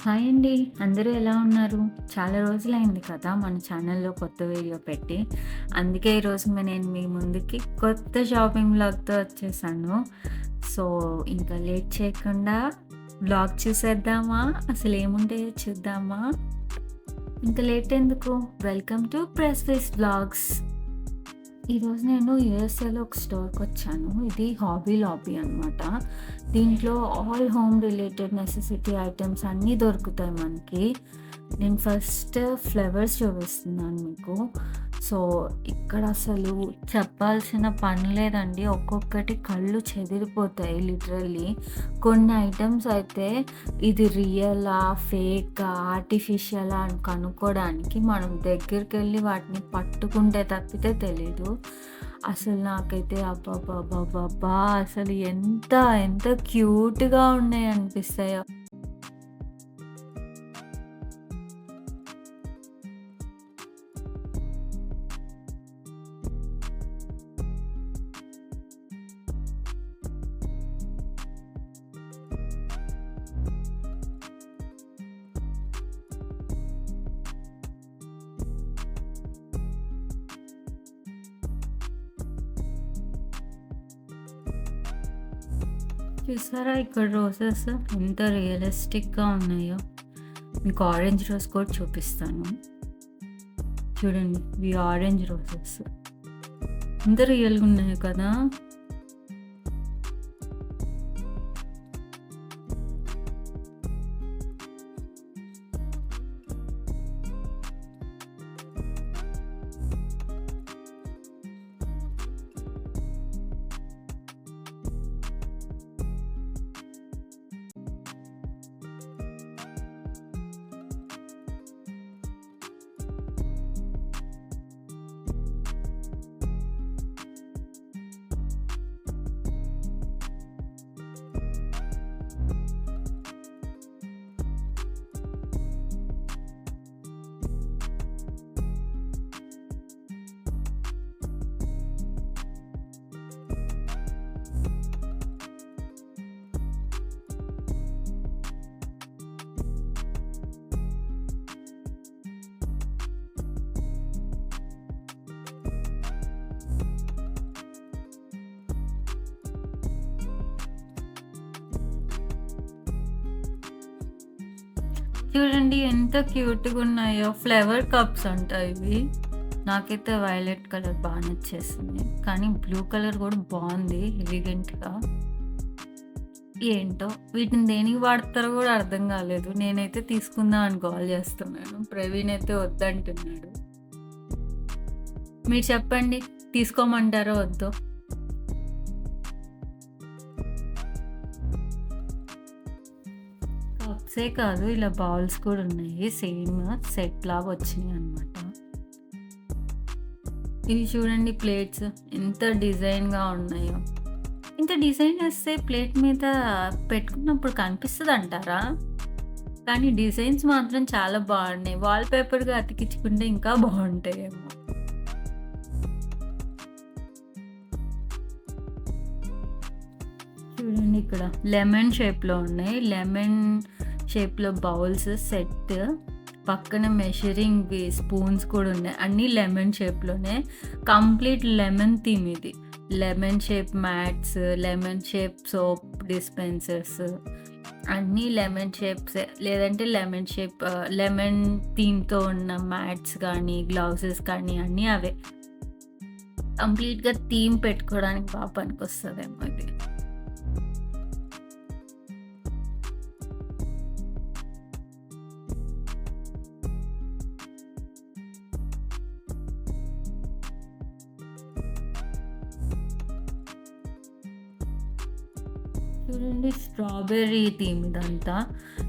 Hi అండి. అందరూ ఎలా ఉన్నారు? చాలా రోజులైంది కదా మన ఛానల్‌లో కొత్త వీడియో పెట్టి. అందుకే ఈరోజు నేను మీ ముందుకి కొత్త షాపింగ్ వ్లాగ్‌తో వచ్చేసాను. సో, ఇంకా లేట్ చేయకుండా వ్లాగ్ చూసేద్దామా? అసలేముంటాయో చూద్దామా? ఇంక లేట్ ఎందుకు? వెల్కమ్ టు ప్రెస్ విస్ వ్లాగ్స్. ఈరోజు నేను యూఎస్ఏలో ఒక స్టోర్‌కొచ్చాను. ఇది హాబీ లాబీ అనమాట. దీంట్లో all home related necessity items అన్నీ దొరుకుతాయి మనకి. నేను ఫస్ట్ ఫ్లవర్స్ చూపిస్తున్నాను మీకు. సో, ఇక్కడ అసలు చెప్పాల్సిన పని లేదండి. ఒక్కొక్కటి కళ్ళు చెదిరిపోతాయి లిటరల్లీ. కొన్ని ఐటెమ్స్ అయితే ఇది రియలా? ఫేకా? ఆర్టిఫిషియలా? అని కనుక్కోడానికి మనం దగ్గరికెళ్ళి వాటిని పట్టుకుంటే తప్పితే తెలీదు. అసలు నాకైతే అబ్బబ్బబ్బబ్బబ్బా! అసలు ఎంత ఎంత క్యూట్‌గా ఉన్నాయనిపిస్తాయో. చూసారా ఇక్కడ రోజెస్ ఎంత రియలిస్టిక్‌గా ఉన్నాయో. మీకు ఆరెంజ్ రోజ్ కూడా చూపిస్తాను. చూడండి ఇవి ఆరెంజ్ రోజెస్. ఎంత రియల్‌గా ఉన్నాయో కదా! చూడండి ఎంత క్యూట్‌గా ఉన్నాయో. ఫ్లవర్ కప్స్ అంట ఇవి. నాకైతే వైలెట్ కలర్ బా నచ్చేసింది. కానీ బ్లూ కలర్ కూడా బావుంది ఎలిగెంట్‌గా. ఏంటో వీటిని దేనికి వాడతారో కూడా అర్థం కాలేదు. నేనైతే తీసుకుందాం అని గోల చేస్తున్నాను. ప్రవీణ్ అయితే వద్దంటున్నాడు. మీరు చెప్పండి తీసుకోమంటారో వద్దో? కప్సే కాదు ఇలా బౌల్స్ కూడా ఉన్నాయి. సేమ్ సెట్ లాగా వచ్చినాయి అన్నమాట. ఇవి చూడండి ప్లేట్స్ ఎంత డిజైన్‌గా ఉన్నాయో. ఇంత డిజైన్ ఏస్తే ప్లేట్ మీద పెట్టుకున్నప్పుడు కనిపిస్తదంటారా? కానీ డిజైన్స్ మాత్రం చాలా బాగున్నాయి. వాల్‌పేపర్‌గా అతికించుకుంటే ఇంకా బావుంటాయేమో. చూడండి ఇక్కడ లెమన్ షేప్‌లో ఉన్నాయి. లెమన్ షేప్‌లో బౌల్స్ సెట్. పక్కన మెషరింగ్‌వి స్పూన్స్ కూడా ఉన్నాయి. అన్నీ లెమన్ షేప్‌లోనే. కంప్లీట్ లెమన్ థీమ్ ఇది. Lemon shape mats, lemon shape soap dispensers అన్నీ లెమన్ షేప్సే. లేదంటే లెమన్ థీమ్‌తో ఉన్న మ్యాట్స్ గానీ, గ్లౌజెస్ కానీ అన్నీ అవే. కంప్లీట్‌గా థీమ్ పెట్టుకోవడానికి బా పనికొస్తదేమో ఇది. చూడండి స్ట్రాబెర్రీ థీమ్ ఇదంతా.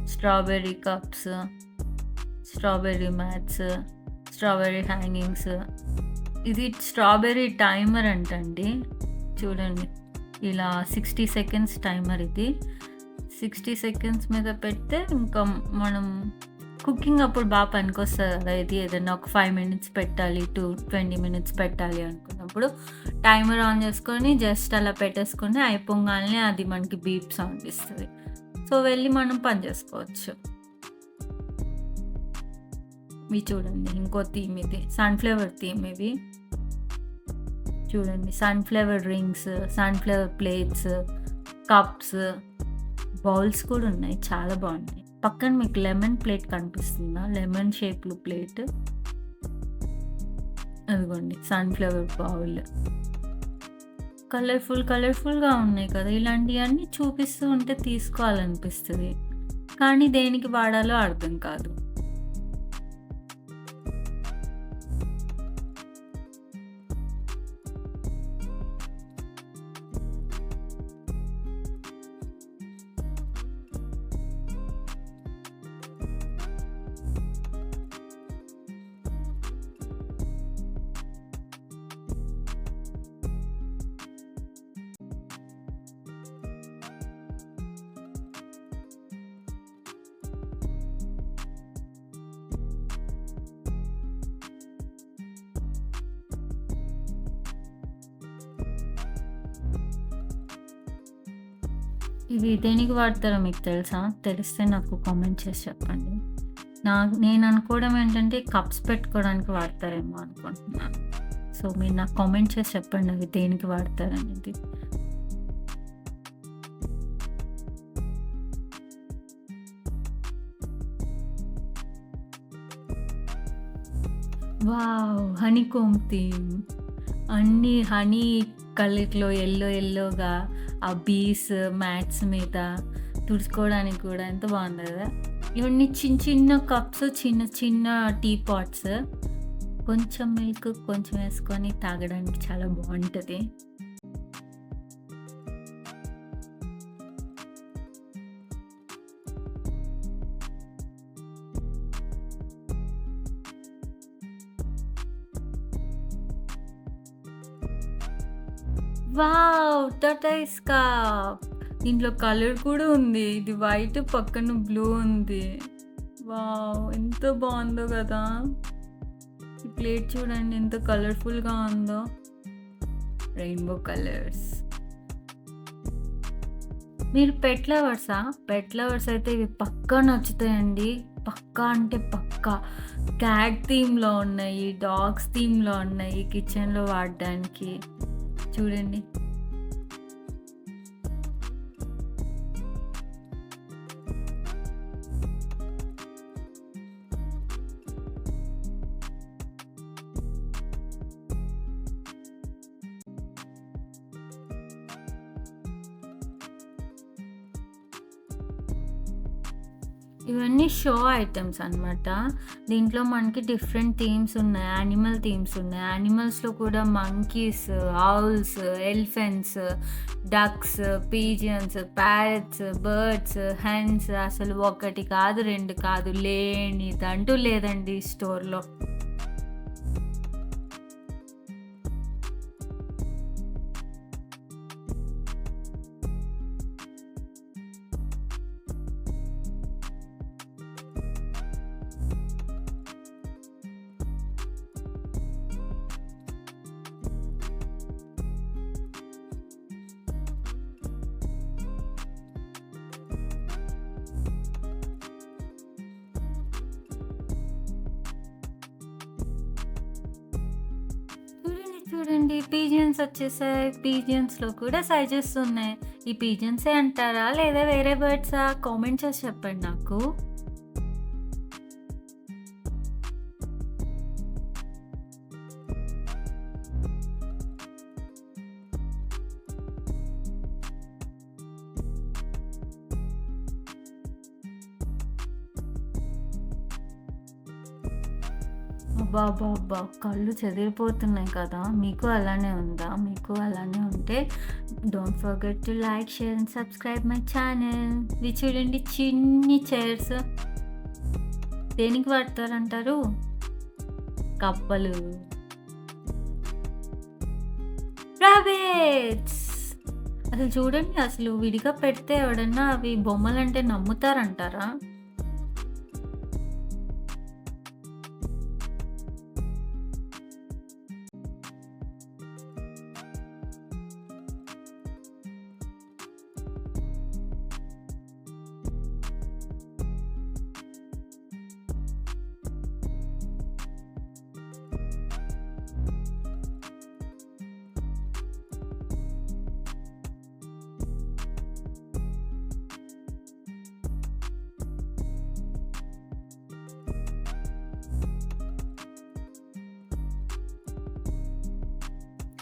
Strawberry cups, strawberry mats, strawberry hangings. ఇది స్ట్రాబెర్రీ టైమర్ అంటండి. చూడండి ఇలా 60 సెకండ్స్ టైమర్ ఇది. 60 సెకండ్స్ మీద పెడితే ఇంకా మనం కుకింగ్ అప్పుడు బా పనికొస్తది కదా! ఇది ఏదైనా ఒక 5 మినిట్స్ పెట్టాలి, 20 మినిట్స్ పెట్టాలి అనుకున్నప్పుడు టైమర్ ఆన్ చేసుకొని జస్ట్ అలా పెట్టేసుకొని అయిపోంగాల్నే అది మనకి బీప్ సౌండ్ ఇస్తది. సో, వెళ్ళి మనం పని చేసుకోవచ్చు. ఇవి చూడండి ఇంకో థీమ్ ఇది. సన్‌ఫ్లవర్ థీమ్ ఇవి. చూడండి sunflower rings, sunflower plates, cups, bowls కూడా ఉన్నాయి. చాలా బాగున్నాయి. పక్కన మీకు లెమన్ ప్లేట్ కనిపిస్తుందా? లెమన్ షేప్‌లో ప్లేట్. అదిగోండి సన్‌ఫ్లవర్ బౌల్. కలర్‌ఫుల్‌గా ఉన్నాయి కదా! ఇలాంటియన్నీ చూపిస్తూ ఉంటే తీసుకోవాలనిపిస్తది. కానీ దేనికి వాడాలో అర్థం కాదు. ఇవి దేనికి వాడతారో మీకు తెలుసా? తెలిస్తే నాకు కామెంట్ చేసి చెప్పండి. నేను అనుకోవడం ఏంటంటే కప్స్ పెట్టుకోవడానికి వాడతారేమో అనుకుంటున్నాను. సో, మీరు నాకు కామెంట్ చేసి చెప్పండి అవి దేనికి వాడతారనేది. వావ్! హనీకోంబ్ థీమ్. అన్నీ హనీ కలర్‌లో యెల్లోగా ఆ బీస్ మ్యాట్స్ మీద తుడుచుకోవడానికి కూడా ఎంత బావుంది గదా! ఇవన్నీ చిన్న కప్స్, చిన్న టీ పాట్స్. కొంచెం మిల్క్ కొంచెం వేసుకొని తాగడానికి చాలా బావుంటది. వావ్! Tortoise cup. దీంట్లో కలర్ కూడా ఉంది. ఇది వైట్ పక్కన బ్లూ ఉంది. వావ్! ఎంత బావుందో గదా! ఈ ప్లేట్ చూడండి ఎంత కలర్‌ఫుల్‌గా ఉందో. Rainbow colours. మీరు పెట్ లవర్సా? పెట్ లవర్స్ అయితే ఇవి పక్కా నచ్చుతాయండి. పక్కా అంటే పక్కా. క్యాట్ థీమ్‌లో ఉన్నాయి. డాగ్స్ థీమ్‌లో ఉన్నాయి. కిచెన్‌లో వాడడానికి. చూడండి. ఇవన్నీ షో ఐటెమ్స్ అనమాట. దీంట్లో మనకి డిఫరెంట్ థీమ్స్ ఉన్నాయి. యానిమల్ థీమ్స్ ఉన్నాయి. యానిమల్స్‌లో కూడా monkeys, owls, elephants, ducks, pigeons, parrots, birds, hence అసలు ఒకటి కాదు, 2 కాదు లేనిదంటూ లేదండి ఈ స్టోర్‌లో. చూడండి పీజియన్స్ వచ్చేసాయి. పీజియన్స్‌లో కూడా సైజెస్ ఉన్నాయి. ఈ పీజియన్సే అంటారా? లేదా వేరే బర్డ్సా? కామెంట్ చేసి చెప్పండి నాకు. అబ్బబ్బబ్బా! కళ్ళు చెదిరిపోతున్నాయి కదా! మీకు అలానే ఉందా? మీకు అలానే ఉంటే don't forget to like, share and subscribe my channel. ఇవి చూడండి చిన్ని చైర్స్. దేనికి వాడతారంటారు? కప్పలు. రాబిట్స్. అసలు చూడండి అసలు విడిగా పెడితే ఎవడన్నా అవి బొమ్మలంటే నమ్ముతారంటారా?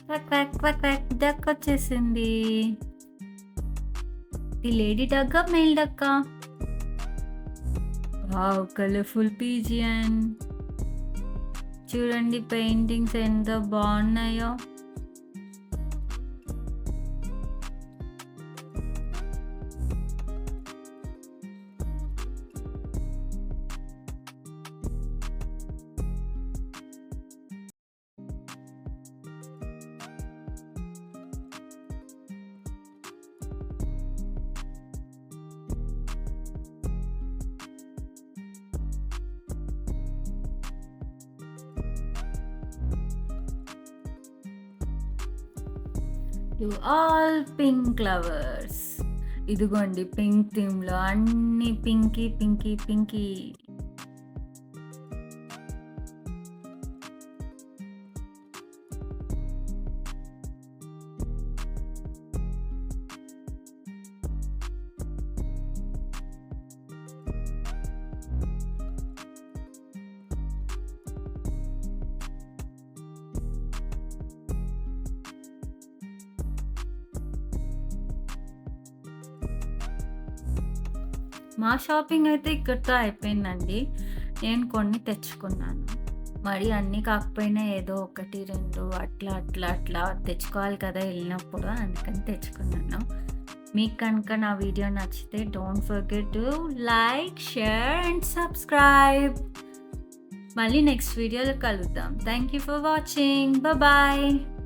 Quack quack quack quack duck వచ్చేసింది. ఇది లేడీ డక్కా? మేల్ డక్కా? వావ్! Colourful pigeon. చూడండి పెయింటింగ్స్ ఎంత బావున్నాయో. To all pink lovers. ఇదిగోండి పింక్ థీమ్‌లో అన్నీ పింకీ, పింకీ, పింకీ. మా షాపింగ్ అయితే ఇక్కడితో అయిపోయిందండి. నేను కొన్ని తెచ్చుకున్నాను. మరి అన్నీ కాకపోయినా ఏదో 1, 2 అట్లా తెచ్చుకోవాలి కదా ఎళ్ళినప్పుడు. అందుకని తెచ్చుకున్నాను. మీకు కనుక నా వీడియో నచ్చితే don't forget to like, share and subscribe. మళ్ళీ నెక్స్ట్ వీడియోలో కలుద్దాం. Thank you for watching. Bye.